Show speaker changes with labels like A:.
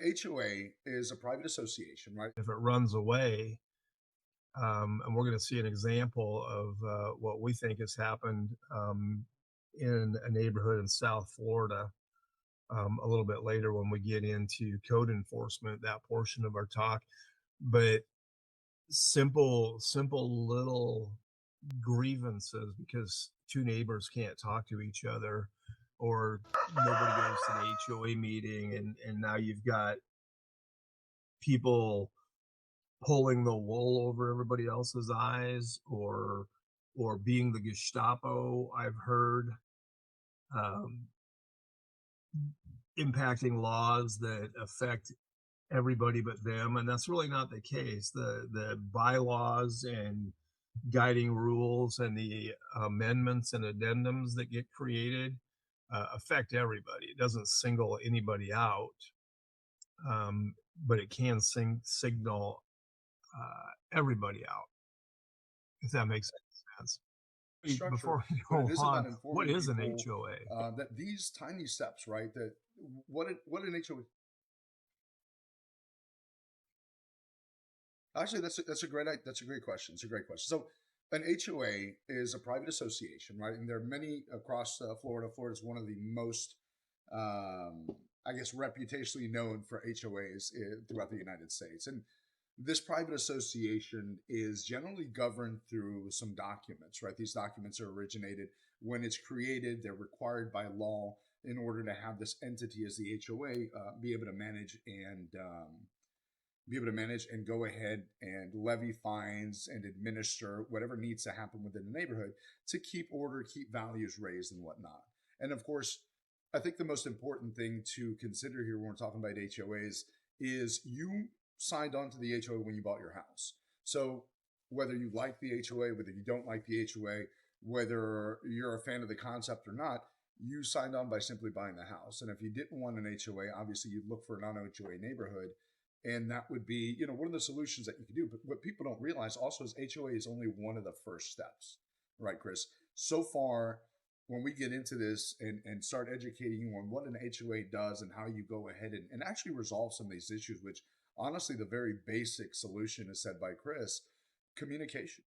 A: An HOA is a private association, right?
B: If it runs away, and we're going to see an example of what we think has happened in a neighborhood in South Florida a little bit later when we get into code enforcement, that portion of our talk. But simple little grievances because two neighbors can't talk to each other, or nobody goes to the HOA meeting, and now you've got people pulling the wool over everybody else's eyes, or being the Gestapo, I've heard, um, impacting laws that affect everybody but them, and that's really not the case. The bylaws and guiding rules and the amendments and addendums that get created affect everybody. It doesn't single anybody out, but it can signal everybody out, if that makes any sense.
A: Structure,
B: Before we
A: but
B: go
A: it is about
B: on, what
A: informing
B: is an
A: people
B: HOA?
A: that these tiny steps, right? That what an HOA. Actually, that's a great question. It's a great question. So, an HOA is a private association, right? And there are many across Florida. Florida is one of the most, um, I guess, reputationally known for HOAs throughout the United States. And this private association is generally governed through some documents, right? These documents are originated when it's created. They're required by law in order to have this entity as the HOA be able to manage and go ahead and levy fines and administer whatever needs to happen within the neighborhood to keep order, keep values raised, and whatnot. And of course, I think the most important thing to consider here when we're talking about HOAs is you signed on to the HOA when you bought your house. So whether you like the HOA, whether you don't like the HOA, whether you're a fan of the concept or not, you signed on by simply buying the house. And if you didn't want an HOA, obviously you'd look for a non-HOA neighborhood, and that would be, one of the solutions that you can do. But what people don't realize also is HOA is only one of the first steps, right, Chris? So far, when we get into this and start educating you on what an HOA does and how you go ahead and actually resolve some of these issues, which honestly, the very basic solution is said by Chris: communication.